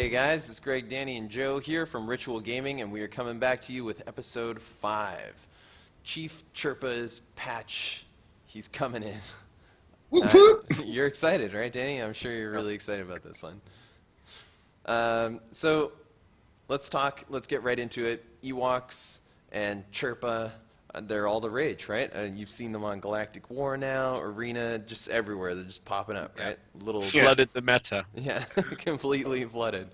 Hey guys, it's Greg, Danny, and Joe here from Ritual Gaming, and we are coming back to you with episode 5. Chief Chirpa's patch. He's coming in. You're excited, right, Danny? I'm sure you're really excited about this one. So let's get right into it. Ewoks and Chirpa, they're all the rage, right? You've seen them on Galactic War now, Arena, just everywhere. They're just popping up, right? Flooded the meta. Yeah, completely flooded.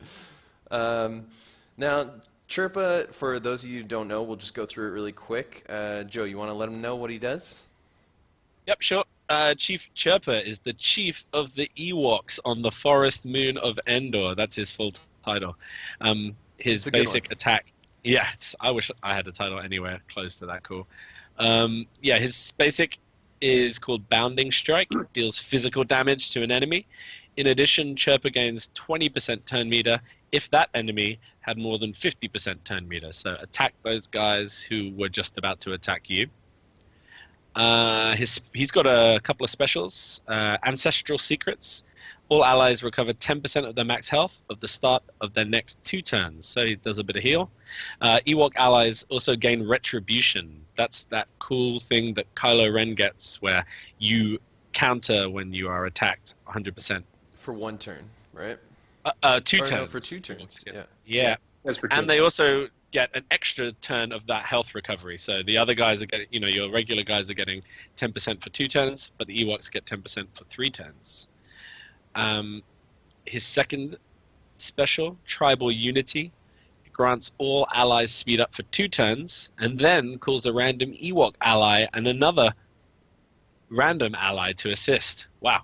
Now, Chirpa, for those of you who don't know, we'll just go through it really quick. Joe, you want to let them know what he does? Yep, sure. Chief Chirpa is the chief of the Ewoks on the forest moon of Endor. That's his full title. His basic attack. Yeah, I wish I had a title anywhere close to that cool. Yeah, his basic is called Bounding Strike. It deals physical damage to an enemy. In addition, Chirpa gains 20% turn meter if that enemy had more than 50% turn meter. So attack those guys who were just about to attack you. He's got a couple of specials. Ancestral Secrets. All allies recover 10% of their max health at the start of their next 2 turns. So he does a bit of heal. Ewok allies also gain Retribution. That's that cool thing that Kylo Ren gets where you counter when you are attacked 100%. For 1 turn, right? 2 turns. No, for 2 turns, yeah. Yeah. That's for 2. And they also get an extra turn of that health recovery. So the other guys are getting, your regular guys are getting 10% for 2 turns, but the Ewoks get 10% for 3 turns. His second special, Tribal Unity, grants all allies speed up for 2 turns, and then calls a random Ewok ally and another random ally to assist. Wow.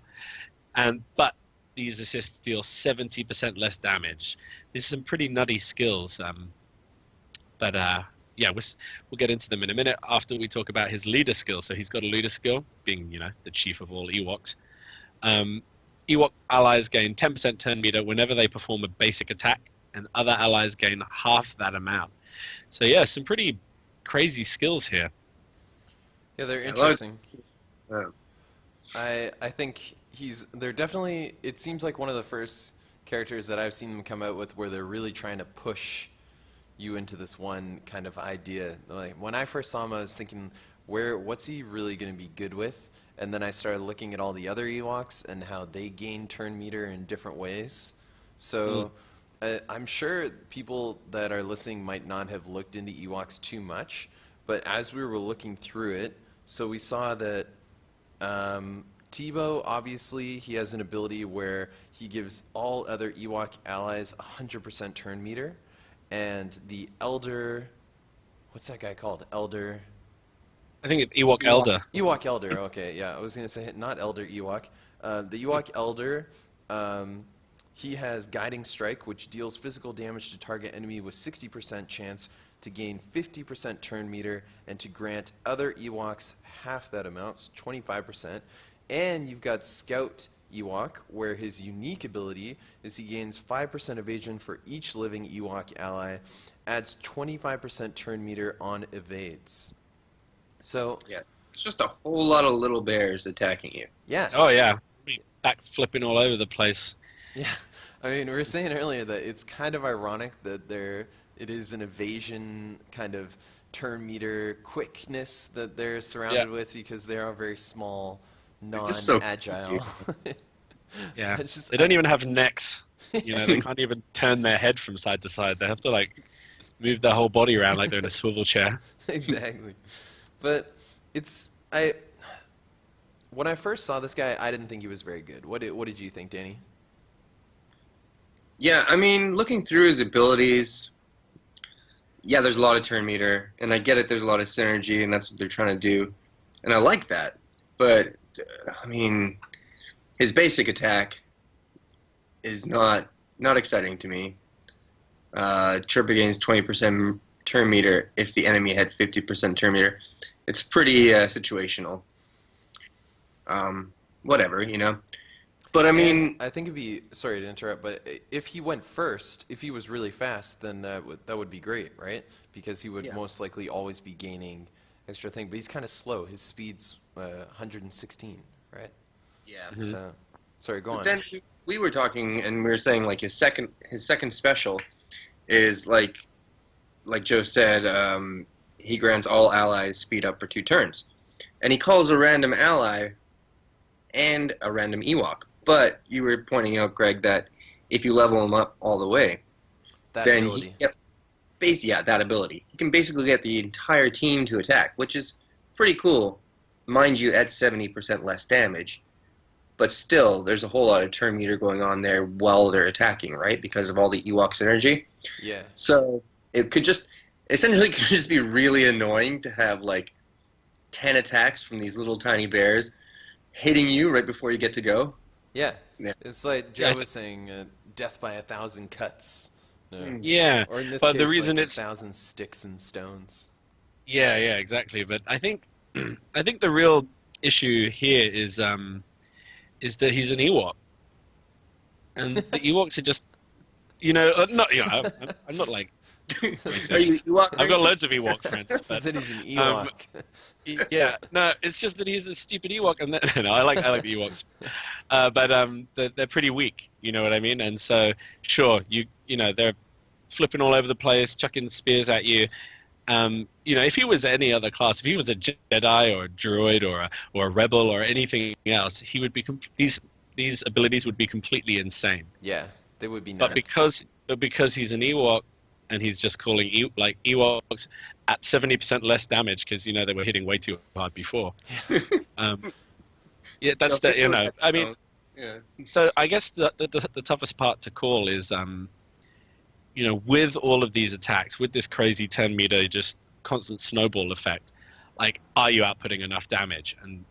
But these assists deal 70% less damage. These are some pretty nutty skills. Yeah, we'll get into them in a minute after we talk about his leader skill. So he's got a leader skill, being, the chief of all Ewoks. Ewok allies gain 10% turn meter whenever they perform a basic attack, and other allies gain half that amount. So yeah, some pretty crazy skills here. Yeah, they're interesting. I think they're definitely, it seems like one of the first characters that I've seen them come out with where they're really trying to push you into this one kind of idea. Like when I first saw him, I was thinking, what's he really going to be good with? And then I started looking at all the other Ewoks and how they gain turn meter in different ways. So I'm sure people that are listening might not have looked into Ewoks too much, but as we were looking through it, so we saw that Tebow, obviously, he has an ability where he gives all other Ewok allies 100% turn meter, and the Elder, what's that guy called? Elder... I think it's Ewok Elder. Ewok Elder, okay, yeah. I was going to say not Elder Ewok. The Ewok Elder, he has Guiding Strike, which deals physical damage to target enemy with 60% chance to gain 50% turn meter and to grant other Ewoks half that amount, 25%. And you've got Scout Ewok, where his unique ability is he gains 5% evasion for each living Ewok ally, adds 25% turn meter on evades. So yeah, it's just a whole lot of little bears attacking you. Yeah. Oh yeah, back flipping all over the place. Yeah, I mean, we were saying earlier that it's kind of ironic that it is an evasion kind of turn meter quickness that they're surrounded with because they are very small, non-agile. So yeah, they don't even have necks. They can't even turn their head from side to side. They have to move their whole body around like they're in a swivel chair. Exactly. But when I first saw this guy, I didn't think he was very good. What did you think, Danny? Yeah, I mean, looking through his abilities, yeah, there's a lot of turn meter, and I get it, there's a lot of synergy, and that's what they're trying to do, and I like that. But, I mean, his basic attack is not exciting to me. Chirpa gains 20% turn meter if the enemy had 50% turn meter. It's pretty situational. Whatever, But I mean, and I think it'd be, sorry to interrupt, but if he went first, if he was really fast, then that would be great, right? Because he would most likely always be gaining extra thing. But he's kind of slow. His speed's 116, right? Yeah. So Sorry, go But on. then we were talking, and we were saying like his second special is like Joe said, he grants all allies speed up for 2 turns, and he calls a random ally and a random Ewok. But you were pointing out, Greg, that if you level him up all the way, That then ability. that ability. He can basically get the entire team to attack, which is pretty cool, mind you, at 70% less damage. But still, there's a whole lot of turn meter going on there while they're attacking, right? Because of all the Ewok synergy. Yeah. So it could just be really annoying to have like 10 attacks from these little tiny bears hitting you right before you get to go. Yeah. Yeah. It's like Joe was saying, death by 1,000 cuts. No. Yeah, Or in this but case, the reason like it's 1,000 sticks and stones. yeah, exactly. But I think the real issue here is that he's an Ewok, and the Ewoks are just not I'm not like racist. Are you Ewok I've got racist? loads of Ewok friends, but Said he's an Ewok. yeah, no, it's just that he's a stupid Ewok, and no, I like the Ewoks, but they're pretty weak. You know what I mean? And so, sure, they're flipping all over the place, chucking spears at you. If he was any other class, if he was a Jedi or a Droid or a Rebel or anything else, he would be these abilities would be completely insane. Yeah, they would be nuts. But because he's an Ewok, and he's just calling Ewoks at 70% less damage because they were hitting way too hard before. Yeah, that's I mean, Yeah. so I guess the toughest part to call is with all of these attacks, with this crazy 10 meter just constant snowball effect, like, are you outputting enough damage? And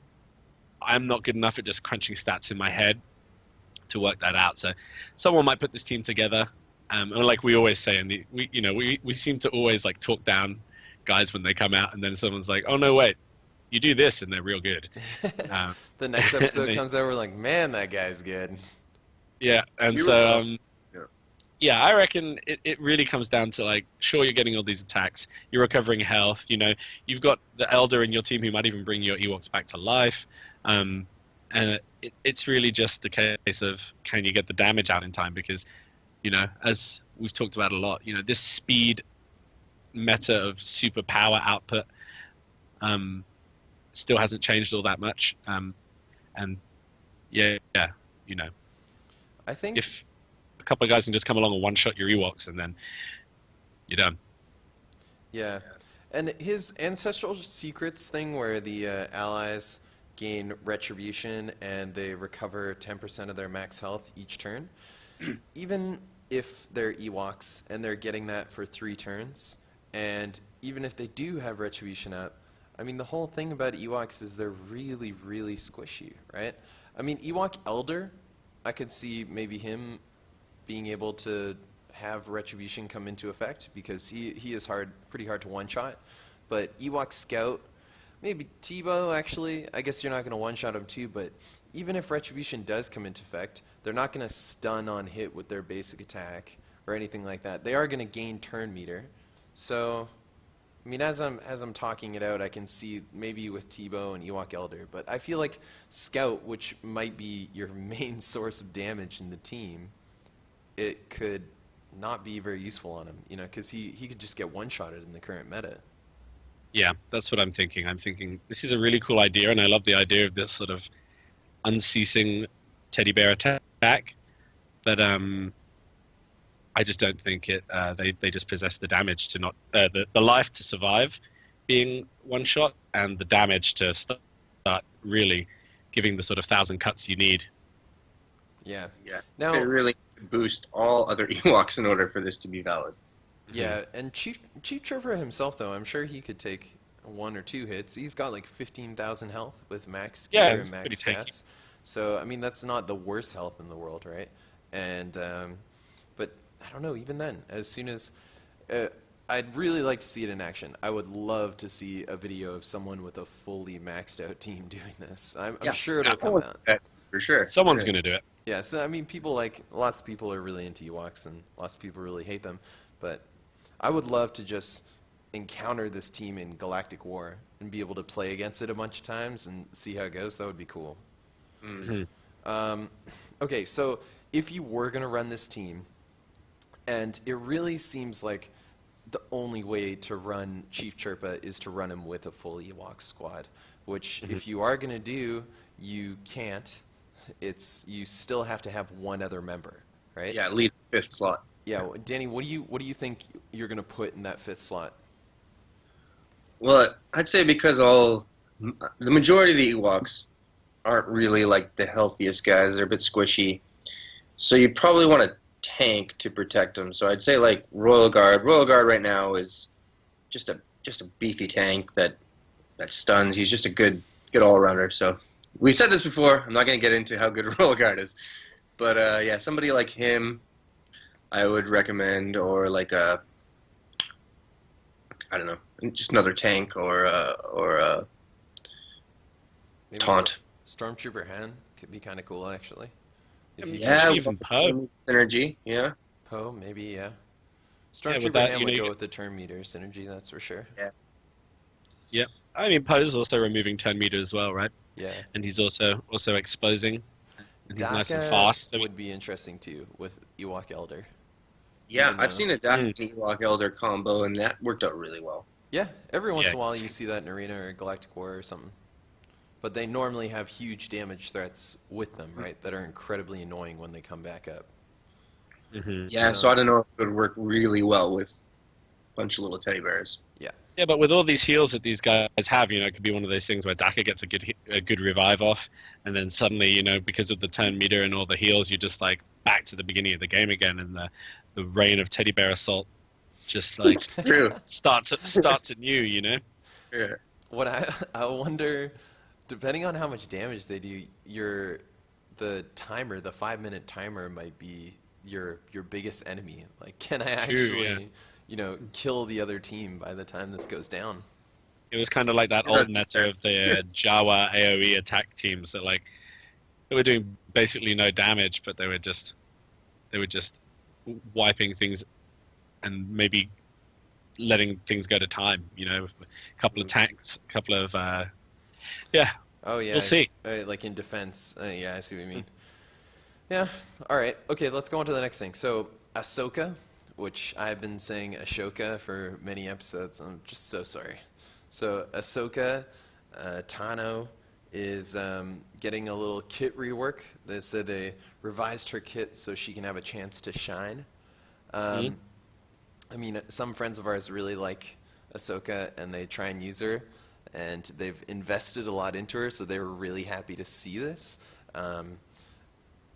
I'm not good enough at just crunching stats in my head to work that out. So someone might put this team together. And like we always say, we seem to always like talk down guys when they come out, and then someone's like, "Oh no, wait, you do this," and they're real good. The next episode comes out, we're like, "Man, that guy's good." Yeah, and yeah, I reckon it really comes down to like, sure, you're getting all these attacks, you're recovering health. You've got the Elder in your team who might even bring your Ewoks back to life, and it's really just a case of can you get the damage out in time because. As we've talked about a lot, this speed meta of super power output still hasn't changed all that much. And I think if a couple of guys can just come along and one-shot your Ewoks and then you're done. Yeah. And his Ancestral Secrets thing where the allies gain retribution and they recover 10% of their max health each turn, even if they're Ewoks and they're getting that for 3 turns, and even if they do have retribution up, I mean, the whole thing about Ewoks is they're really, really squishy, right? I mean, Ewok Elder, I could see maybe him being able to have retribution come into effect because he is pretty hard to one-shot. But Ewok Scout, maybe Tebow, actually. I guess you're not going to one-shot him too, but even if retribution does come into effect, they're not going to stun on hit with their basic attack or anything like that. They are going to gain turn meter. So, I mean, as I'm talking it out, I can see maybe with Tebow and Ewok Elder, but I feel like Scout, which might be your main source of damage in the team, it could not be very useful on him, because he could just get one-shotted in the current meta. Yeah, that's what I'm thinking. I'm thinking this is a really cool idea, and I love the idea of this sort of unceasing teddy bear attack. But I just don't think they just possess the damage to not the life to survive being one shot, and the damage to start really giving the sort of 1,000 cuts you need. Yeah. Yeah. Now, They really boost all other Ewoks in order for this to be valid. yeah, and Chief Chirpa himself, though, I'm sure he could take 1 or 2 hits. He's got like 15,000 health with max skill and max stats. So, I mean, that's not the worst health in the world, right? And, but I don't know, even then, as soon as, I'd really like to see it in action. I would love to see a video of someone with a fully maxed out team doing this. I'm sure it'll come out. For sure. Someone's going to do it. Yeah, so I mean, lots of people are really into Ewoks, and lots of people really hate them. But I would love to just encounter this team in Galactic War and be able to play against it a bunch of times and see how it goes. That would be cool. Mm-hmm. Okay, so if you were going to run this team, and it really seems like the only way to run Chief Chirpa is to run him with a full Ewok squad, which if you are going to do, you can't. You still have to have one other member, right? Yeah, lead fifth slot. Yeah, Danny, what do you think you're going to put in that fifth slot? Well, I'd say because the majority of the Ewoks aren't really like the healthiest guys. They're a bit squishy. So you probably want a tank to protect them. So I'd say like Royal Guard. Royal Guard right now is just a beefy tank that stuns. He's just a good all rounder. So we've said this before. I'm not going to get into how good Royal Guard is, but yeah, somebody like him, I would recommend, or like I don't know, just another tank or Maybe taunt. Stormtrooper Han could be kind of cool, actually. If you Yeah, even Poe. synergy. Yeah. Poe, maybe, yeah. Yeah, Stormtrooper with that, Han you know, would you go get- with the turn meter synergy, that's for sure. Yeah. I mean, Poe's also removing 10 meter as well, right? Yeah. And he's also exposing. And he's nice and Daka fast. So would be interesting, too, with Ewok Elder. Yeah, Even I've though- seen a Darth Ewok Elder combo, and that worked out really well. Yeah, every once Yeah. in a while you see that in Arena or Galactic War or something. But they normally have huge damage threats with them, right, that are incredibly annoying when they come back up. Yeah, so I don't know if it would work really well with a bunch of little teddy bears. Yeah, but with all these heals that these guys have, you know, it could be one of those things where Daka gets a good revive off, and then suddenly, you know, because of the turn meter and all the heals, you're just like back to the beginning of the game again, and the reign of teddy bear assault just like True. starts anew, you know. Yeah. What I wonder, depending on how much damage they do, the 5-minute timer might be your biggest enemy. Like, can I actually, yeah. you know, kill the other team by the time this goes down? It was kind of like that old meta of the Jawa AoE attack teams that like they were doing basically no damage, but they were just wiping things and maybe letting things go to time. You know, a couple of tanks, a couple of yeah. Oh yeah, We'll see. Like in defense, yeah, I see what you mean. Yeah. All right. Okay, let's go on to the next thing. So Ahsoka, which I've been saying Ashoka for many episodes. I'm just so sorry. So Ahsoka Tano is getting a little kit rework. They said they revised her kit so she can have a chance to shine. I mean, some friends of ours really like Ahsoka, and they try and use her, and they've invested a lot into her, so they were really happy to see this.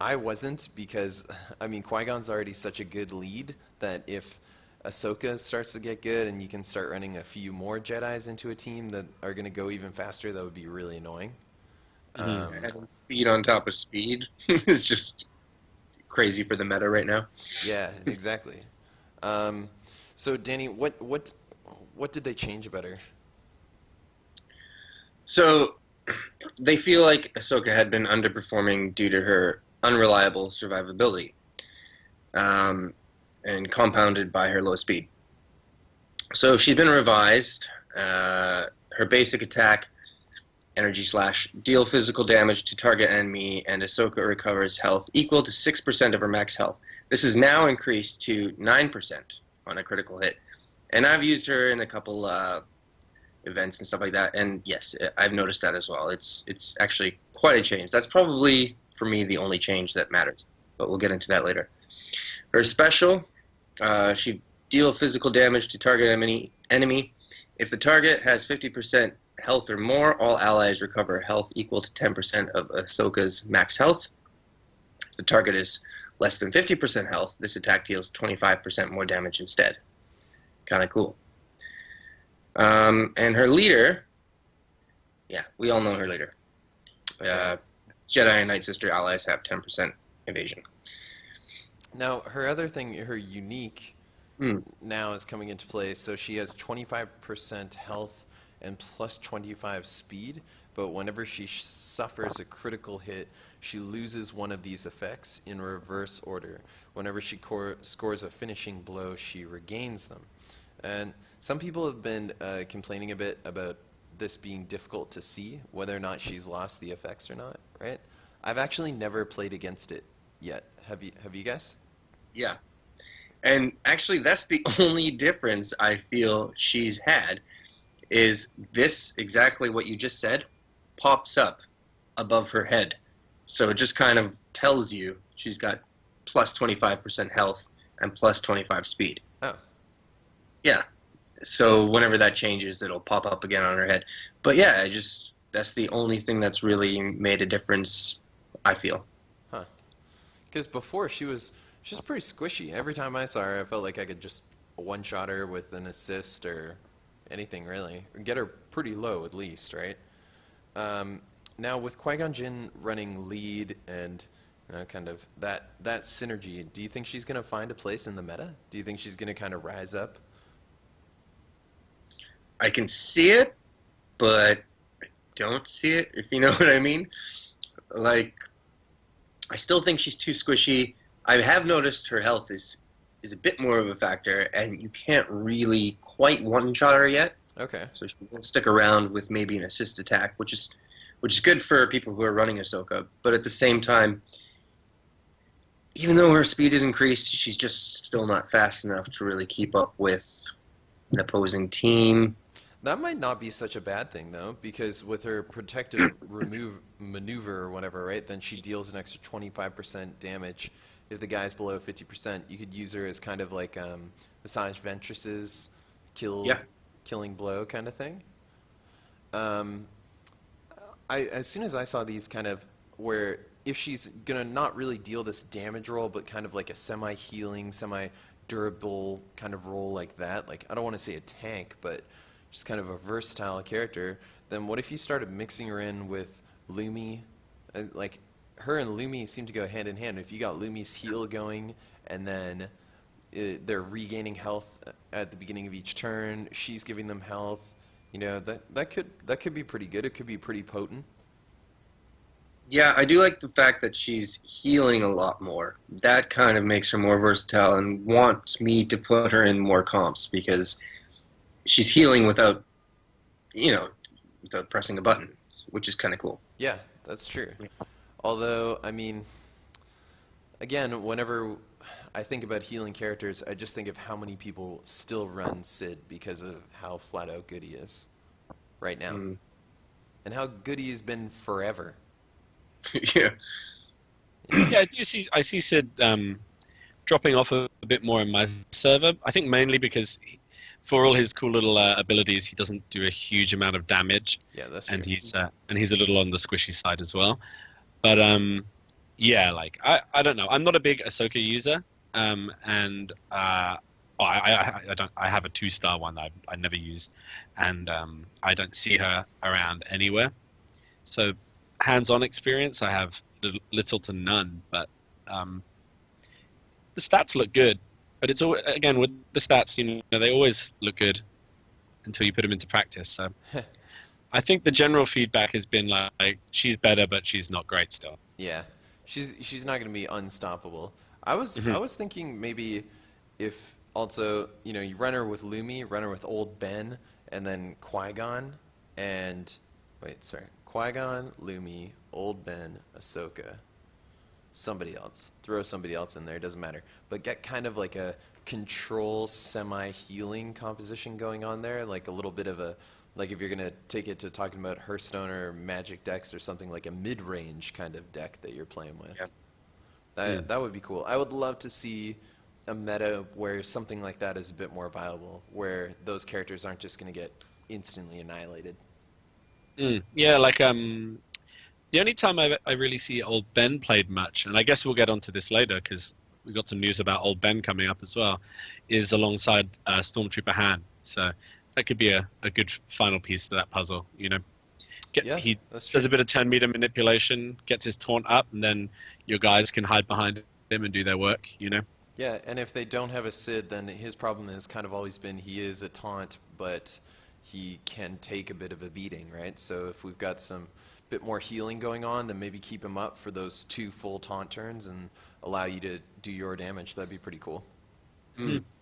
I wasn't, because, I mean, Qui-Gon's already such a good lead that if Ahsoka starts to get good and you can start running a few more Jedis into a team that are going to go even faster, that would be really annoying. Adding speed on top of speed is just crazy for the meta right now. Yeah, exactly. So Danny, what did they change about her? So they feel like Ahsoka had been underperforming due to her unreliable survivability, and compounded by her low speed. So she's been revised. Her basic attack, energy slash, deal physical damage to target enemy, and Ahsoka recovers health equal to 6% of her max health. This is now increased to 9% on a critical hit. And I've used her in a couple events and stuff like that, and yes, I've noticed that as well. It's actually quite a change. That's probably, for me, the only change that matters, but we'll get into that later. Her special, she deal physical damage to target enemy. If the target has 50% health or more, all allies recover health equal to 10% of Ahsoka's max health. If the target is less than 50% health, this attack deals 25% more damage instead. Kind of cool. And her leader, yeah, we all know her leader. Jedi and Night Sister allies have 10% evasion. Now, her other thing, her unique, now is coming into play. So she has 25% health and plus 25 speed, but whenever she suffers a critical hit, she loses one of these effects in reverse order. Whenever she scores a finishing blow, she regains them. And some people have been complaining a bit about this being difficult to see, whether or not she's lost the effects or not, right? I've actually never played against it yet. Have you guys? Yeah. And actually, that's the only difference I feel she's had is this exactly what you just said pops up above her head. So it just kind of tells you she's got plus 25% health and plus 25 speed. Oh. Yeah. So whenever that changes, it'll pop up again on her head. But yeah, that's the only thing that's really made a difference, I feel. Huh. Because before she was pretty squishy. Every time I saw her, I felt like I could just one-shot her with an assist or anything really, or get her pretty low at least, right? Now with Qui-Gon Jinn running lead and kind of that synergy, do you think she's going to find a place in the meta? Do you think she's going to kind of rise up? I can see it, but I don't see it, if you know what I mean. Like, I still think she's too squishy. I have noticed her health is a bit more of a factor, and you can't really quite one-shot her yet. Okay. So she won't stick around with maybe an assist attack, which is good for people who are running Ahsoka. But at the same time, even though her speed is increased, she's just still not fast enough to really keep up with an opposing team. That might not be such a bad thing, though, because with her protective maneuver or whatever, right, then she deals an extra 25% damage. If the guy's below 50%, you could use her as kind of like Massage Ventress's killing blow kind of thing. As soon as I saw these kind of where if she's going to not really deal this damage roll, but kind of like a semi-healing, semi-durable kind of role like that, like I don't want to say a tank, but just kind of a versatile character, then what if you started mixing her in with Lumi? Like, her and Lumi seem to go hand in hand. If you got Lumi's heal going, and then they're regaining health at the beginning of each turn, she's giving them health, that could be pretty good. It could be pretty potent. Yeah, I do like the fact that she's healing a lot more. That kind of makes her more versatile and wants me to put her in more comps because she's healing without pressing a button, which is kind of cool. Yeah, that's true. Although, I mean, again, whenever I think about healing characters, I just think of how many people still run Sid because of how flat out good he is right now. And how good he's been forever. Yeah. Yeah, I see Sid dropping off a bit more in my server. I think mainly because for all his cool little abilities, he doesn't do a huge amount of damage. Yeah, that's true. And he's a little on the squishy side as well. But yeah, like I don't know. I'm not a big Ahsoka user, and I don't. I have a 2-star one that I never used, and I don't see her around anywhere. So hands-on experience, I have little to none. But the stats look good. But it's always, again, with the stats, they always look good until you put them into practice. So I think the general feedback has been like she's better, but she's not great still. Yeah, she's not going to be unstoppable. I was thinking maybe if also you run her with Lumi, run her with Old Ben, and then Qui-Gon and Qui-Gon, Lumi, Old Ben, Ahsoka. Somebody else. Throw somebody else in there, doesn't matter. But get kind of like a control semi-healing composition going on there, like a little bit of a, like if you're going to take it to talking about Hearthstone or Magic decks or something, like a mid-range kind of deck that you're playing with. Yeah. That would be cool. I would love to see a meta where something like that is a bit more viable, where those characters aren't just going to get instantly annihilated. Yeah, like the only time I really see Old Ben played much, and I guess we'll get onto this later because we've got some news about Old Ben coming up as well, is alongside Stormtrooper Han. So that could be a good final piece to that puzzle. He does a bit of turn meter manipulation, gets his taunt up, and then your guys can hide behind him and do their work. Yeah, and if they don't have a Sid, then his problem has kind of always been he is a taunt, but he can take a bit of a beating, right? So if we've got some bit more healing going on, then maybe keep him up for those 2 full taunt turns and allow you to do your damage. That'd be pretty cool.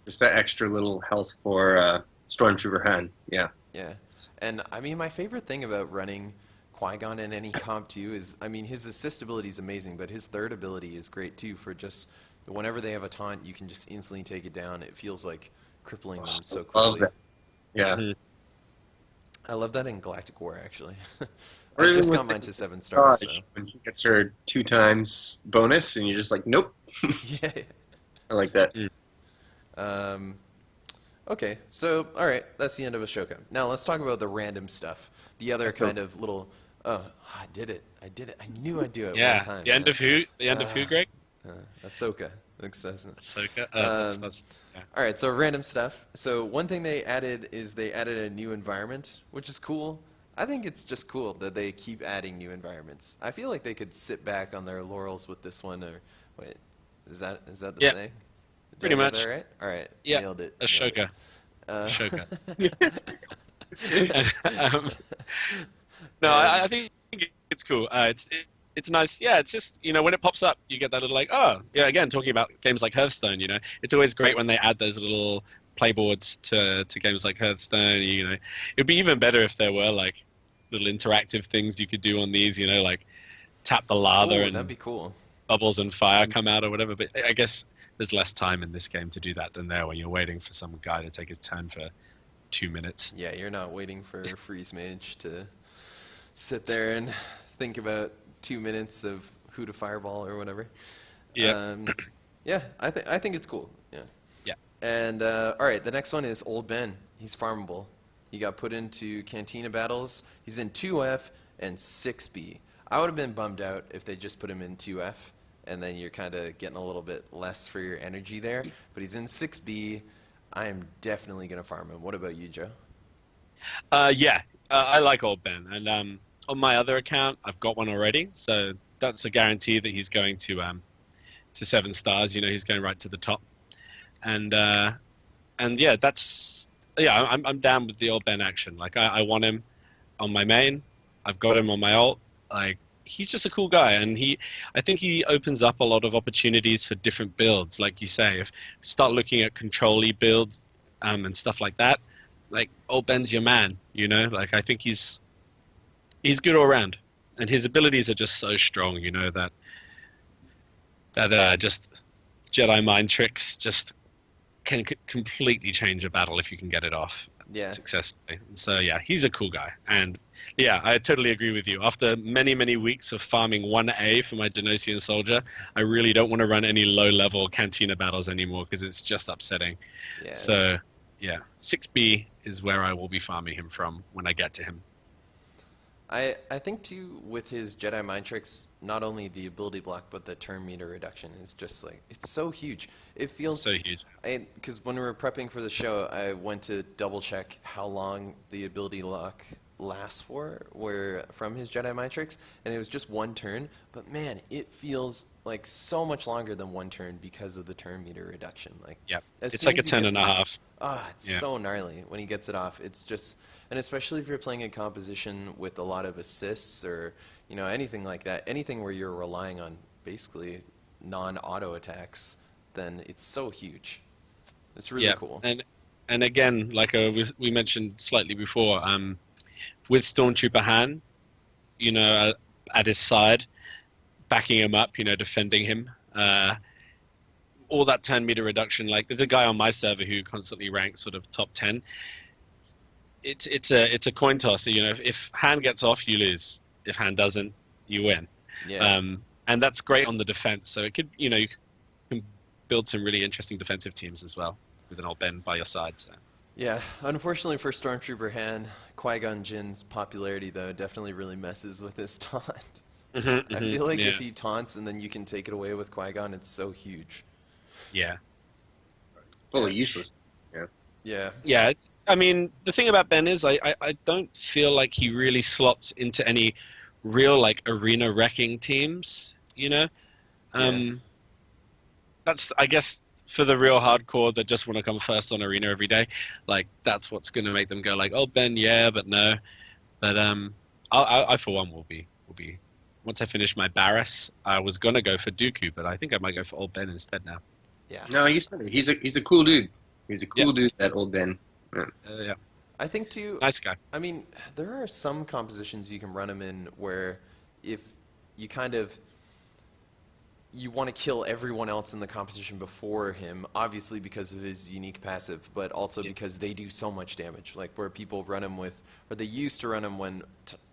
Just that extra little health for Stormtrooper Han. Yeah. Yeah. And I mean, my favorite thing about running Qui-Gon in any comp too is, I mean, his assist ability is amazing, but his third ability is great too for just whenever they have a taunt, you can just instantly take it down. It feels like crippling them so Love quickly. that. Yeah. Mhm. I love that in Galactic War, actually. Or I even just with got mine to 7 stars, so. when she gets her 2 times bonus, and you're just like, nope. Yeah. I like that. Okay, so, alright, that's the end of Ahsoka. Now let's talk about the random stuff. The other kind of little, I did it. I knew I'd do it Yeah. one time. The end of who? The end of who, Greg? Ahsoka. Ahsoka. Ahsoka. Yeah. All right, so random stuff. So one thing they added is they added a new environment, which is cool. I think it's just cool that they keep adding new environments. I feel like they could sit back on their laurels with this one. Or wait, is that the Yeah, saying? Did pretty I get much. that right? All right, Yeah. nailed it. Ahsoka. Nailed Ashoka. No, I think it's cool. It's nice. Yeah, it's just, when it pops up, you get that little like, oh, yeah, again, talking about games like Hearthstone, it's always great when they add those little playboards to games like Hearthstone. It'd be even better if there were like little interactive things you could do on these, like tap the lather and that'd be cool. bubbles and fire come out or whatever. But I guess there's less time in this game to do that than there when you're waiting for some guy to take his turn for 2 minutes. Yeah, you're not waiting for Freeze Mage to sit there and think about 2 minutes of who to fireball or whatever. Yeah. Yeah, I think it's cool. Yeah. Yeah. And all right, the next one is Old Ben. He's farmable. He got put into Cantina battles. He's in 2F and 6B. I would have been bummed out if they just put him in 2F, and then you're kind of getting a little bit less for your energy there. But he's in 6B. I am definitely going to farm him. What about you, Joe? Yeah, I like Old Ben, and on my other account, I've got one already, so that's a guarantee that he's going to 7 stars. He's going right to the top, and yeah, I'm down with the Old Ben action. Like I want him on my main. I've got him on my ult. Like he's just a cool guy, and I think he opens up a lot of opportunities for different builds. Like you say, if start looking at control-y builds and stuff like that, like Old Ben's your man. Like I think he's good all around, and his abilities are just so strong. That just Jedi mind tricks just can completely change a battle if you can get it off successfully. So yeah, he's a cool guy, and yeah, I totally agree with you. After many, many weeks of farming 1A for my Genosian soldier, I really don't want to run any low-level Cantina battles anymore because it's just upsetting. Yeah. So yeah, 6B is where I will be farming him from when I get to him. I think too, with his Jedi mind tricks, not only the ability block but the turn meter reduction is just like, it's so huge. It feels so huge. Because when we were prepping for the show, I went to double check how long the ability lock lasts for from his Jedi mind tricks, and it was just 1 turn. But man, it feels like so much longer than 1 turn because of the turn meter reduction. Like Yeah, as it's soon like a as he 10 gets and a it- half. It's so gnarly when he gets it off. It's just, and especially if you're playing a composition with a lot of assists or anything like that, anything where you're relying on basically non-auto attacks, then it's so huge. It's really cool. And again, like we mentioned slightly before, with Stormtrooper Han, at his side, backing him up, defending him. All that turn meter reduction, like there's a guy on my server who constantly ranks sort of top 10. It's a coin toss. If Han gets off, you lose. If Han doesn't, you win. Yeah. And that's great on the defense. So it could, you can build some really interesting defensive teams as well with an Old Ben by your side. So. Yeah, unfortunately for Stormtrooper Han, Qui-Gon Jinn's popularity though definitely really messes with his taunt. I feel like if he taunts and then you can take it away with Qui-Gon, it's so huge. Yeah. Totally useless. Yeah. Yeah. Yeah. I mean, the thing about Ben is I don't feel like he really slots into any real like arena wrecking teams, That's, I guess, for the real hardcore that just want to come first on arena every day, like that's what's going to make them go like, oh, Ben, yeah, but no. But I for one will be once I finish my Barris, I was going to go for Dooku, but I think I might go for Old Ben instead now. Yeah. No, he's a cool dude. He's a cool dude, that Old Ben. Yeah. Yeah. I think too. Nice guy. I mean, there are some compositions you can run him in where if you kind of you want to kill everyone else in the composition before him, obviously because of his unique passive, but also because they do so much damage. Like where people run him with, or they used to run him when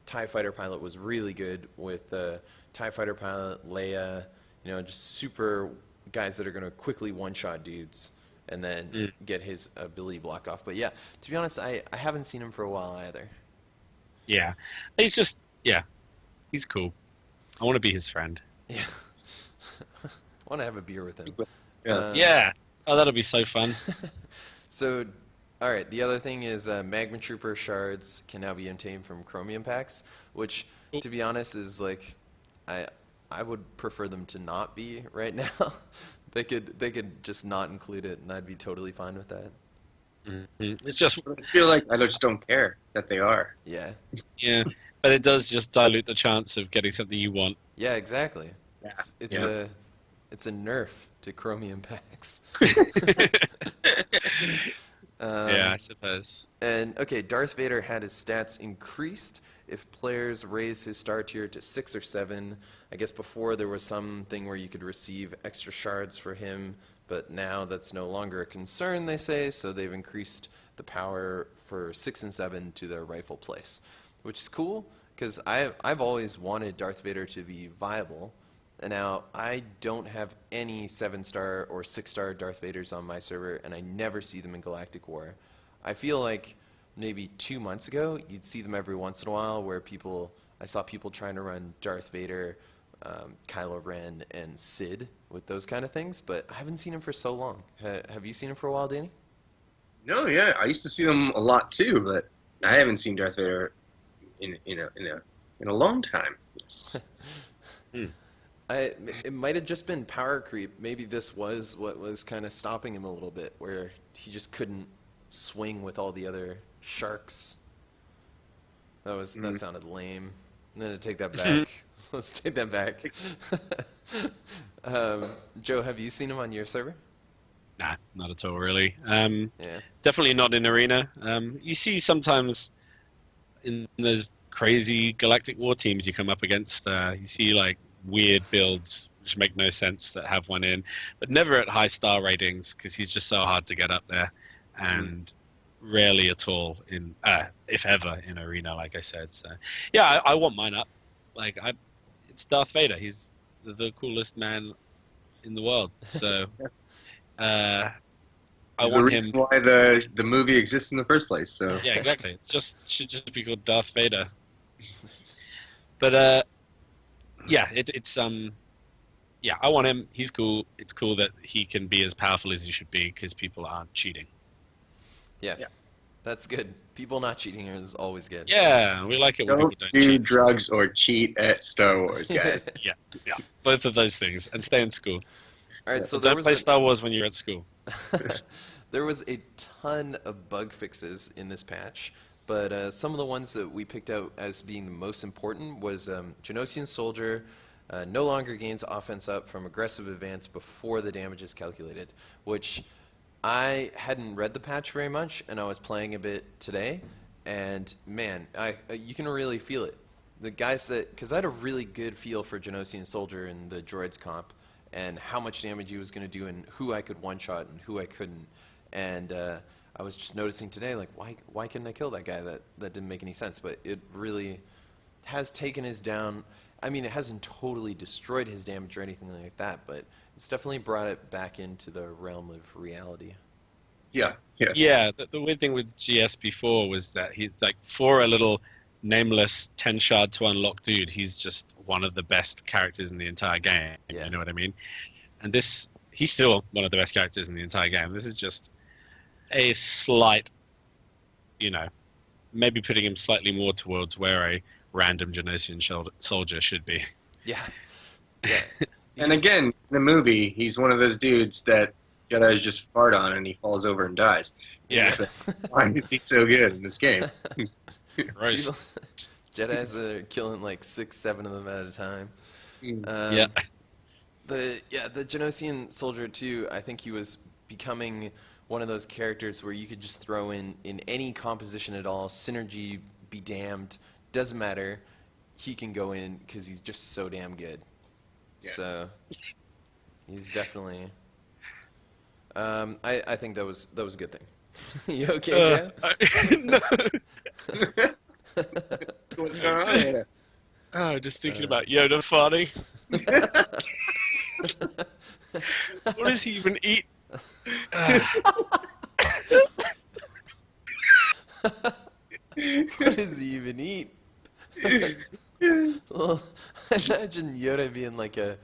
TIE Fighter Pilot was really good with TIE Fighter Pilot, Leia, just super guys that are going to quickly one-shot dudes and then get his ability block off. But yeah, to be honest, I haven't seen him for a while either. Yeah. He's just, he's cool. I want to be his friend. Yeah. I want to have a beer with him. Yeah. Oh, that'll be so fun. So, all right, the other thing is Magma Trooper shards can now be obtained from Chromium packs, which, to be honest, is like, I would prefer them to not be right now. They could just not include it, and I'd be totally fine with that. It's just, I feel like I just don't care that they are. Yeah. yeah, but it does just dilute the chance of getting something you want. Yeah, exactly. Yeah. It's a nerf to Chromium packs. Yeah, I suppose. And okay, Darth Vader had his stats increased if players raised his star tier to 6 or 7. I guess before there was something where you could receive extra shards for him, but now that's no longer a concern, they say, so they've increased the power for 6 and 7 to their rightful place, which is cool, because I've always wanted Darth Vader to be viable, and now I don't have any 7-star or 6-star Darth Vaders on my server, and I never see them in Galactic War. I feel like maybe 2 months ago, you'd see them every once in a while where I saw people trying to run Darth Vader, Kylo Ren, and Sid with those kind of things, but I haven't seen him for so long. Have you seen him for a while, Danny? No, yeah, I used to see them a lot too, but I haven't seen Darth Vader in a long time. It might have just been power creep. Maybe this was what was kind of stopping him a little bit, where he just couldn't swing with all the other sharks. That sounded lame. I'm gonna take that back. Let's take that back. Joe, have you seen him on your server? Nah, not at all, really. Yeah. Definitely not in Arena. You see sometimes in those crazy Galactic War teams you come up against, you see like weird builds which make no sense that have one in, but never at high star ratings because he's just so hard to get up there, and rarely at all in, if ever, in Arena, like I said. So yeah, I want mine up. Like it's Darth Vader. He's the coolest man in the world. So I want the reason him. why the movie exists in the first place. So Yeah, exactly. Should just be called Darth Vader. But yeah, yeah, I want him. He's cool. It's cool that he can be as powerful as he should be because people aren't cheating. Yeah. That's good. People not cheating is always good. Yeah, we like it when don't people don't do cheat. drugs or cheat at Star Wars, guys. Yeah, both of those things, and stay in school. All right, so But don't play Star Wars when you're at school. there was a ton of bug fixes in this patch, but some of the ones that we picked out as being the most important was Genosian Soldier no longer gains offense up from aggressive advance before the damage is calculated, which I hadn't read the patch very much, and I was playing a bit today, and man, you can really feel it. The guys because I had a really good feel for Genosian Soldier in the Droids comp, and how much damage he was going to do, and who I could one-shot and who I couldn't. And I was just noticing today, like, why couldn't I kill that guy? That didn't make any sense, but it really has taken his down. I mean, it hasn't totally destroyed his damage or anything like that, but it's definitely brought it back into the realm of reality. Yeah. Yeah, the weird thing with GS before was that he's like, for a little nameless 10 shard to unlock dude, he's just one of the best characters in the entire game. Yeah. You know what I mean? And he's still one of the best characters in the entire game. This is just a slight, maybe putting him slightly more towards where a random Genosian soldier should be. Yeah. And again, in the movie, he's one of those dudes that Jedi's just fart on and he falls over and dies. Yeah. Why is he so good in this game? Gross. Jedis are killing like 6, 7 of them at a time. Yeah. The Genosian Soldier too, I think he was becoming one of those characters where you could just throw in any composition at all, synergy be damned, doesn't matter. He can go in because he's just so damn good. Yeah. So he's definitely. I think that was a good thing. You okay, Jay? No. What's going on here? Oh, just thinking about Yoda farting. What does he even eat? What does he even eat? Well, imagine Yoda being like a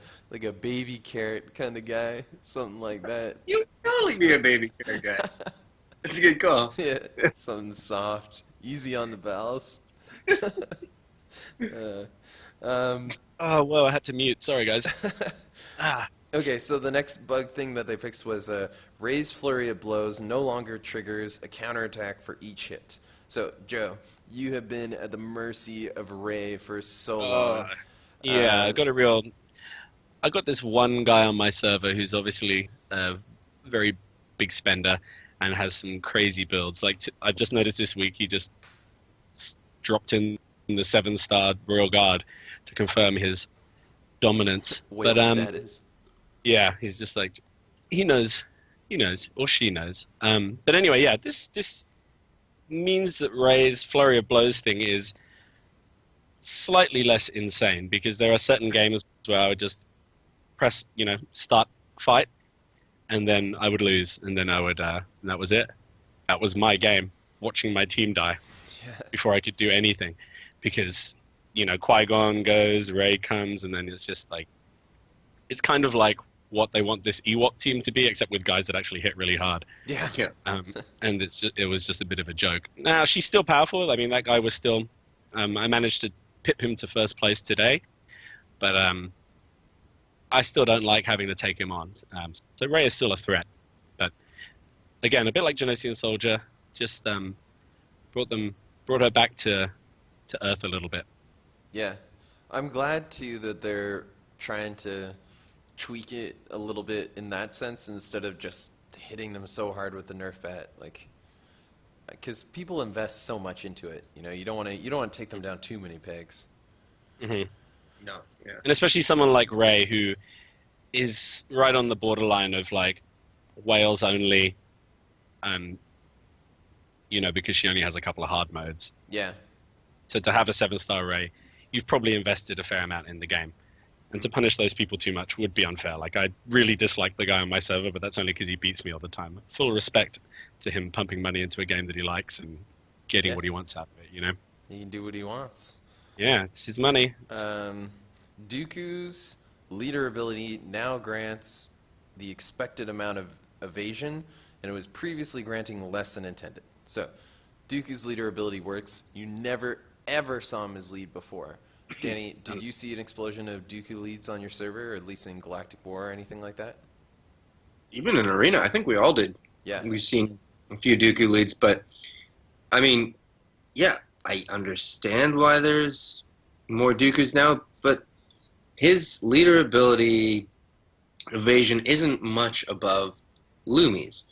baby carrot kind of guy, something like that. You would totally be a baby carrot guy. That's a good call. Yeah, something soft, easy on the bowels. Oh, well, I had to mute. Sorry, guys. Okay, so the next bug thing that they fixed was Ray's flurry of blows no longer triggers a counterattack for each hit. So, Joe, you have been at the mercy of Ray for so long. Yeah, I got this one guy on my server who's obviously a very big spender and has some crazy builds. Like, I've just noticed this week he just dropped in the 7-star Royal Guard to confirm his dominance. Whale status. Yeah, he's just like, he knows, or she knows. But anyway, yeah, this means that Ray's flurry of blows thing is slightly less insane, because there are certain games where I would just press, start fight, and then I would lose, and then I would, and that was it. That was my game, watching my team die before I could do anything, because, Qui-Gon goes, Rey comes, and then it's just like, it's kind of like what they want this Ewok team to be, except with guys that actually hit really hard. Yeah. And it was just a bit of a joke. Now, she's still powerful. I mean, that guy was still, I managed to pip him to first place today, but I still don't like having to take him on. So Rey is still a threat, but again, a bit like Genosian Soldier, just brought her back to Earth a little bit. Yeah. I'm glad, too, that they're trying to tweak it a little bit in that sense instead of just hitting them so hard with the Nerf bat. Like, because people invest so much into it. You don't want to take them down too many pegs. Mm-hmm. No, yeah. And especially someone like Rey, who is right on the borderline of like whales only, because she only has a couple of hard modes. Yeah. So to have a 7-star Rey, you've probably invested a fair amount in the game. And to punish those people too much would be unfair. Like, I really dislike the guy on my server, but that's only because he beats me all the time. Full respect to him pumping money into a game that he likes and getting what he wants out of it, He can do what he wants. Yeah, it's his money. Dooku's leader ability now grants the expected amount of evasion, and it was previously granting less than intended. So, Dooku's leader ability works. You never, ever saw him as lead before. Danny, did you see an explosion of Dooku leads on your server, or at least in Galactic War or anything like that? Even in Arena, I think we all did. Yeah. We've seen a few Dooku leads, but, I mean, yeah, I understand why there's more Dookus now, but his leader ability evasion isn't much above Lumi's.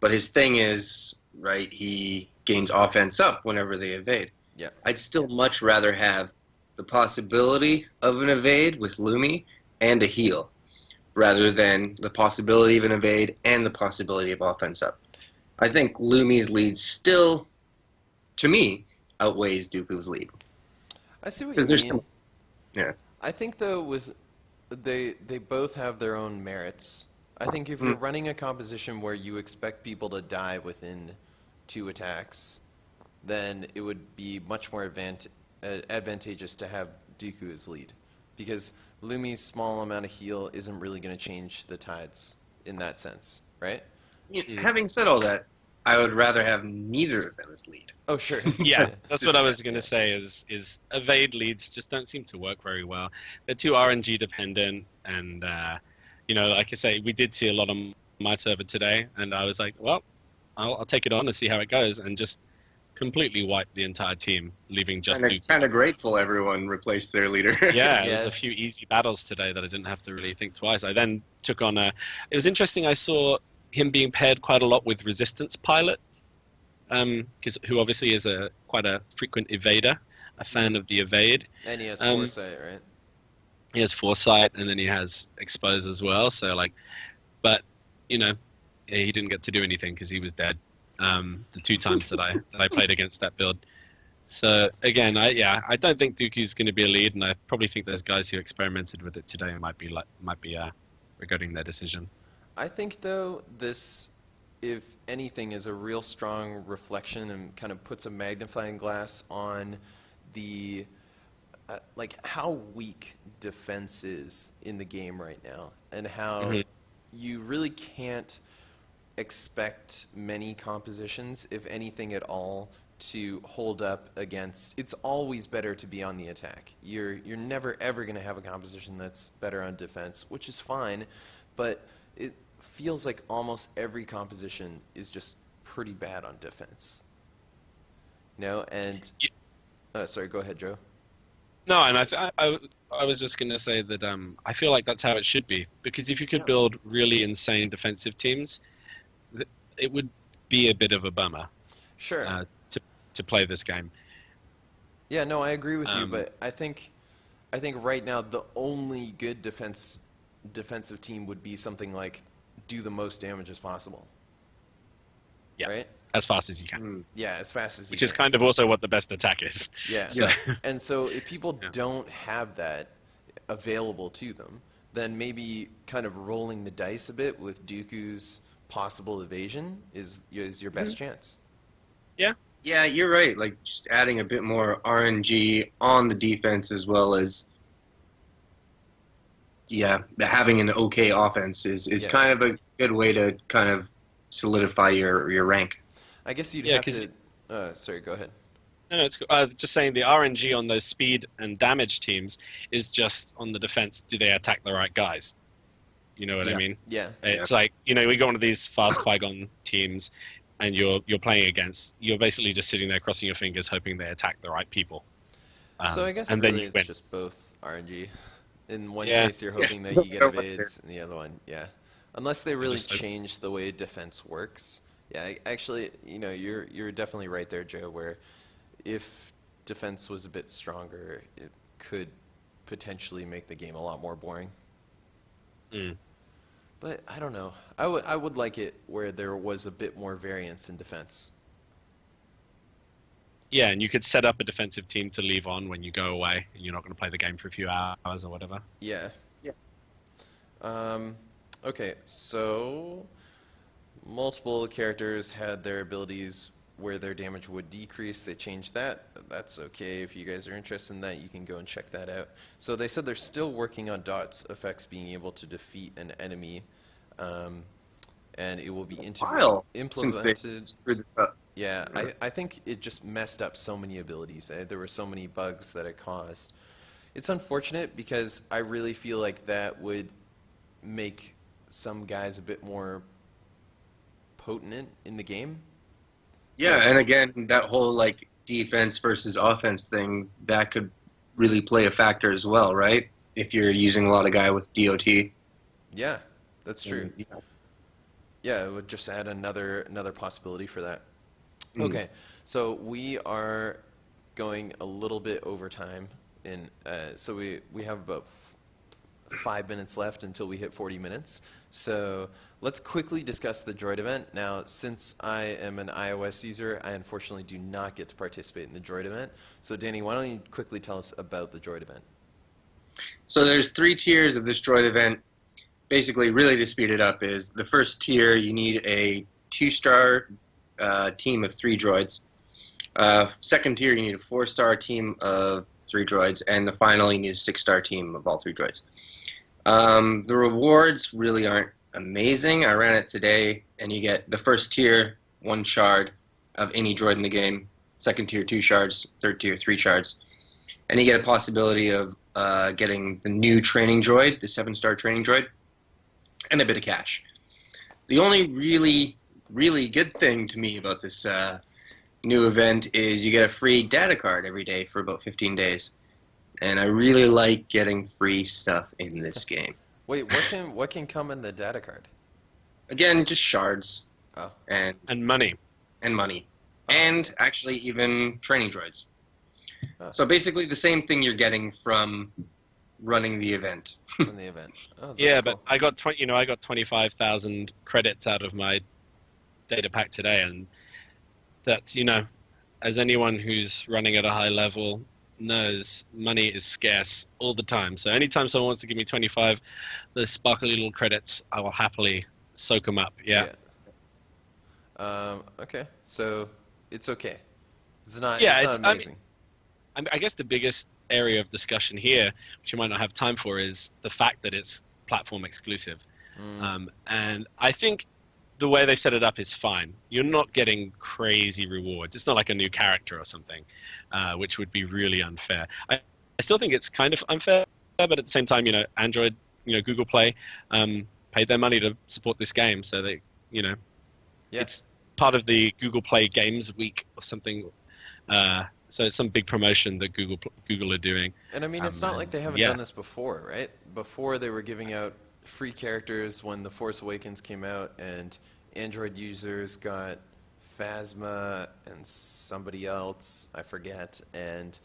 But his thing is, right, he gains offense up whenever they evade. Yeah. I'd still much rather have the possibility of an evade with Lumi and a heal, rather than the possibility of an evade and the possibility of offense up. I think Lumi's lead still, to me, outweighs Dooku's lead. I see what you mean. Yeah. I think, though, they both have their own merits. I think if you're running a composition where you expect people to die within 2 attacks, then it would be much more advantageous to have Dooku as lead, because Lumi's small amount of heal isn't really going to change the tides in that sense, right? Having said all that, I would rather have neither of them as lead. Oh, sure. Yeah, that's what I was going to say, is evade leads just don't seem to work very well. They're too RNG dependent, and, like I say, we did see a lot on my server today, and I was like, well, I'll take it on and see how it goes, and just completely wiped the entire team, leaving just Dooku. Kind of grateful everyone replaced their leader. Yeah, there's a few easy battles today that I didn't have to really think twice. I then took on it was interesting, I saw him being paired quite a lot with Resistance Pilot, who obviously is quite a frequent evader, a fan of the evade. And he has foresight, right? He has foresight, and then he has expose as well. So but he didn't get to do anything because he was dead. The 2 times that I played against that build. So again, I don't think Dooku's going to be a lead, and I probably think those guys who experimented with it today might be regretting their decision. I think though this, if anything, is a real strong reflection and kind of puts a magnifying glass on the how weak defense is in the game right now, and how you really can't expect many compositions, if anything at all, to hold up against. It's always better to be on the attack. You're never ever going to have a composition that's better on defense, which is fine, but it feels like almost every composition is just pretty bad on defense. And sorry, go ahead, Joe. No, and I was just going to say that I feel like that's how it should be, because if you could build really insane defensive teams, it would be a bit of a bummer. Sure. To play this game. Yeah, no, I agree with you, but I think right now the only good defensive team would be something like do the most damage as possible. Yeah. Right? As fast as you can. Yeah, as fast as you can. Which is kind of also what the best attack is. Yeah. So. And so if people don't have that available to them, then maybe kind of rolling the dice a bit with Dooku's possible evasion is your best chance. Yeah. Yeah, you're right. Like, just adding a bit more RNG on the defense as well as, having an okay offense is kind of a good way to kind of solidify your rank. I guess you'd have to... sorry, go ahead. No, it's just saying the RNG on those speed and damage teams is just on the defense. Do they attack the right guys? You know what I mean? Yeah. It's like, we go into these fast Qui-Gon teams, and you're playing against, you're basically just sitting there crossing your fingers hoping they attack the right people. So I guess and really then it's just both RNG. In one case you're hoping that you get evades, and the other one, unless they really change the way defense works. Yeah, actually, you're definitely right there, Joe, where if defense was a bit stronger, it could potentially make the game a lot more boring. But I don't know. I would like it where there was a bit more variance in defense. Yeah, and you could set up a defensive team to leave on when you go away, and you're not going to play the game for a few hours or whatever. Yeah. Okay, so multiple characters had their abilities where their damage would decrease. They changed that. That's okay. If you guys are interested in that, you can go and check that out. So they said they're still working on DOTS effects being able to defeat an enemy, and it will be implemented. Yeah, I think it just messed up so many abilities. There were so many bugs that it caused. It's unfortunate because I really feel like that would make some guys a bit more potent in the game. Yeah, and again, that whole defense versus offense thing, that could really play a factor as well, right? If you're using a lot of guy with DOT. Yeah, that's true. Yeah, it would just add another possibility for that. Okay, so we are going a little bit over time, so we have about 5 minutes left until we hit 40 minutes. So let's quickly discuss the Droid event. Now, since I am an iOS user, I unfortunately do not get to participate in the Droid event. So Danny, why don't you quickly tell us about the Droid event? So there's 3 tiers of this Droid event. Basically, really to speed it up, is the first tier, you need a 2-star team of 3 droids. Second tier, you need a 4-star team of 3 droids. And the final, you need a 6-star team of all 3 droids. The rewards really aren't amazing. I ran it today, and you get the first tier, 1 shard of any droid in the game. Second tier, 2 shards. Third tier, 3 shards. And you get a possibility of getting the new training droid, the 7-star training droid, and a bit of cash. The only really good thing to me about this new event is you get a free data card every day for about 15 days. And I really like getting free stuff in this game. Wait, what can come in the data card? Again, just shards Oh. and money. money, and actually even training droids. Oh. So basically, the same thing you're getting from running the event. From the event. Oh, that's Yeah, cool. but I got 25,000 credits out of my data pack today, and that's, as anyone who's running at a high level knows, money is scarce all the time. So anytime someone wants to give me 25, the sparkly little credits, I will happily soak them up. Yeah. Okay. So it's okay. It's not. Yeah, It's not amazing. I guess the biggest area of discussion here, which you might not have time for, is the fact that it's platform exclusive. And I think the way they've set it up is fine. You're not getting crazy rewards. It's not like a new character or something, which would be really unfair. I still think it's kind of unfair, but at the same time, Android, Google Play paid their money to support this game, so they, it's part of the Google Play Games Week or something. So it's some big promotion that Google are doing. And I mean, it's not like they haven't done this before, right? Before they were giving out free characters when The Force Awakens came out, and Android users got Phasma and somebody else, I forget, and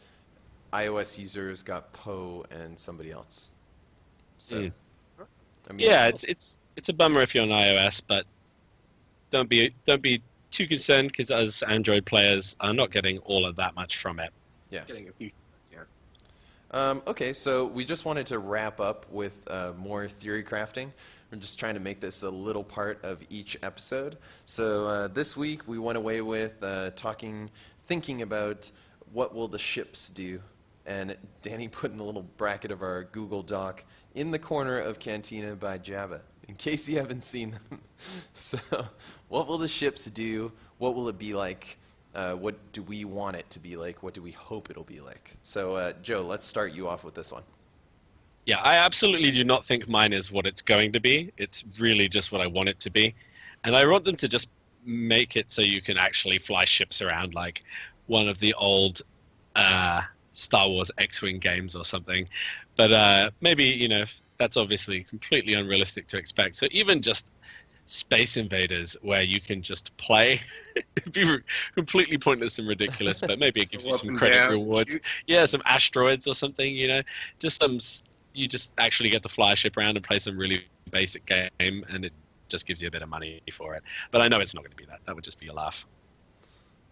iOS users got Poe and somebody else. So, I mean, yeah, it's a bummer if you're on iOS, but don't be too concerned, because as Android players are not getting all of that much from it. Yeah. Getting a few. Okay, so we just wanted to wrap up with more theory crafting. We're just trying to make this a little part of each episode. So this week we went away with thinking about what will the ships do. And Danny put in the little bracket of our Google Doc in the corner of Cantina by Java, in case you haven't seen them. So what will the ships do? What will it be like? What do we want it to be like? What do we hope it'll be like? So, Joe, let's start you off with this one. Yeah, I absolutely do not think mine is what it's going to be. It's really just what I want it to be. And I want them to just make it so you can actually fly ships around like one of the old Star Wars X-Wing games or something. But maybe, that's obviously completely unrealistic to expect. So even just Space Invaders, where you can just play. It'd be completely pointless and ridiculous, but maybe it gives you some credit rewards. Shoot. Yeah, some asteroids or something, just you just actually get to fly a ship around and play some really basic game, and it just gives you a bit of money for it. But I know it's not going to be that. That would just be a laugh.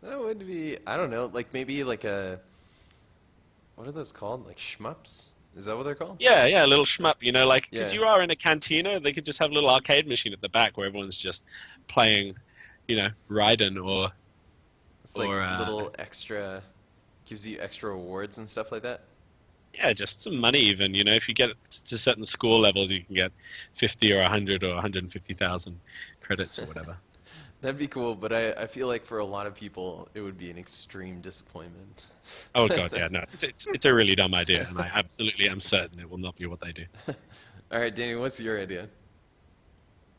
That would be, I don't know, like maybe like what are those called? Like shmups? Is that what they're called? Yeah, a little shmup, because you are in a cantina, they could just have a little arcade machine at the back where everyone's just playing, Raiden or... It's like little extra, gives you extra awards and stuff like that? Yeah, just some money even, if you get to certain score levels, you can get 50 or 100 or 150,000 credits or whatever. That'd be cool, but I feel like for a lot of people, it would be an extreme disappointment. Oh god, yeah, no, it's a really dumb idea, and I absolutely am certain it will not be what they do. All right, Danny, what's your idea?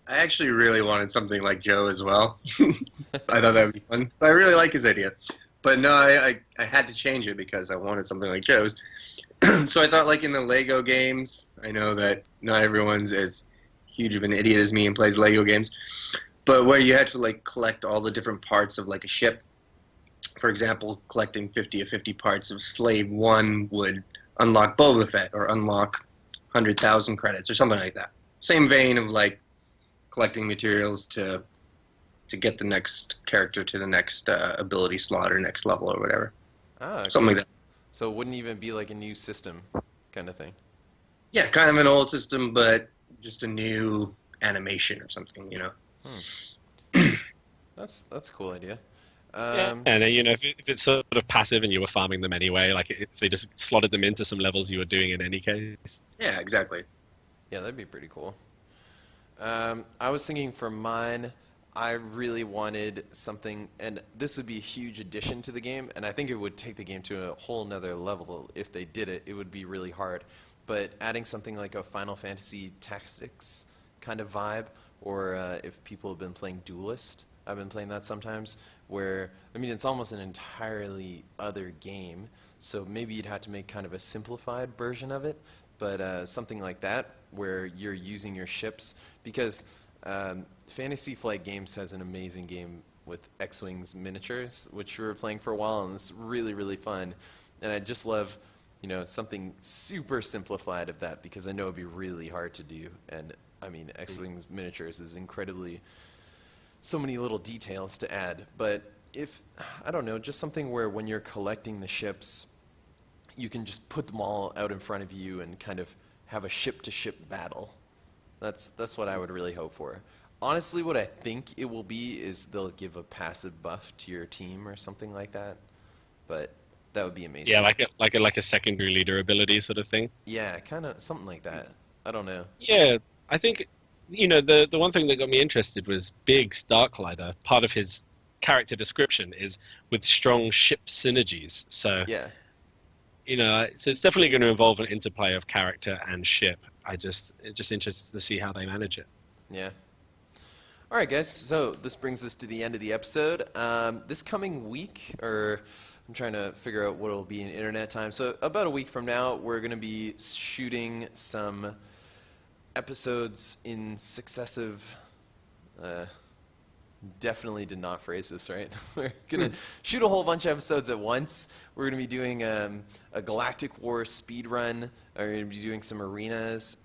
I actually really wanted something like Joe as well. I thought that would be fun. But I really like his idea. But no, I had to change it because I wanted something like Joe's. So I thought, like in the Lego games, I know that not everyone's as huge of an idiot as me and plays Lego games, but where you had to like collect all the different parts of like a ship. For example, collecting 50 or 50 parts of Slave 1 would unlock Boba Fett or unlock 100,000 credits or something like that. Same vein of like collecting materials to get the next character to the next ability slot or next level or whatever. Okay. Something like that. So it wouldn't even be like a new system kind of thing? Yeah, kind of an old system, but just a new animation or something, That's a cool idea. Yeah. And if it's sort of passive and you were farming them anyway, like if they just slotted them into some levels you were doing in any case. Yeah, exactly. Yeah, that'd be pretty cool. I was thinking for mine, I really wanted something, and this would be a huge addition to the game, and I think it would take the game to a whole nother level. If they did it, it would be really hard. But adding something like a Final Fantasy Tactics kind of vibe, or if people have been playing Duelist, I've been playing that sometimes, where, I mean, it's almost an entirely other game, so maybe you'd have to make kind of a simplified version of it, but something like that, where you're using your ships, because Fantasy Flight Games has an amazing game with X-Wings miniatures, which we were playing for a while, and it's really, really fun. And I just love, something super simplified of that, because I know it'd be really hard to do. And I mean, X-Wings miniatures is incredibly, so many little details to add. But I don't know, just something where when you're collecting the ships, you can just put them all out in front of you and kind of have a ship-to-ship battle. That's what I would really hope for. Honestly, what I think it will be is they'll give a passive buff to your team or something like that. But that would be amazing. Yeah, like a secondary leader ability sort of thing. Yeah, kind of something like that. I don't know. Yeah, I think the one thing that got me interested was Biggs Darklighter. Part of his character description is with strong ship synergies. So yeah, so it's definitely going to involve an interplay of character and ship. Just interested to see how they manage it. Yeah. All right, guys. So this brings us to the end of the episode. This coming week, or I'm trying to figure out what it'll be in internet time. So about a week from now, we're going to be shooting some episodes in successive. Definitely did not phrase this right. We're going to shoot a whole bunch of episodes at once. We're going to be doing a Galactic War speed run. We're going to be doing some arenas,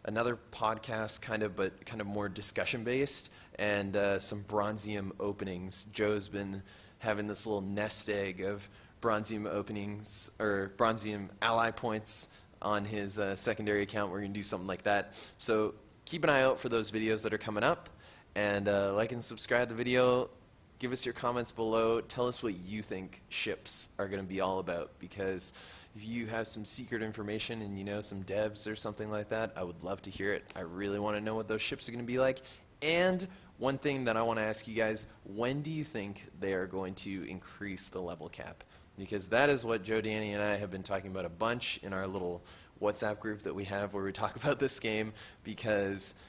another podcast kind of more discussion based, and some Bronzium openings. Joe's been having this little nest egg of Bronzium openings, or Bronzium ally points on his secondary account. We're going to do something like that. So keep an eye out for those videos that are coming up. And like and subscribe to the video. Give us your comments below. Tell us what you think ships are going to be all about. Because if you have some secret information and some devs or something like that, I would love to hear it. I really want to know what those ships are going to be like. And one thing that I want to ask you guys, when do you think they are going to increase the level cap? Because that is what Joe, Danny, and I have been talking about a bunch in our little WhatsApp group that we have where we talk about this game. Because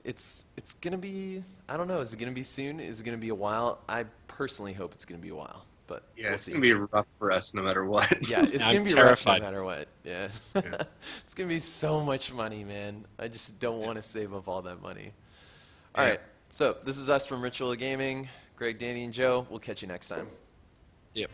it's going to be, I don't know, is it going to be soon? Is it going to be a while? I personally hope it's going to be a while, but Yeah, we'll it's see. going to be rough for us no matter what. Yeah, it's going to be terrified. rough no matter what. Yeah. It's going to be so much money, man. I just don't want to save up all that money. All right, so this is us from Ritual Gaming. Greg, Danny, and Joe. We'll catch you next time. Yep.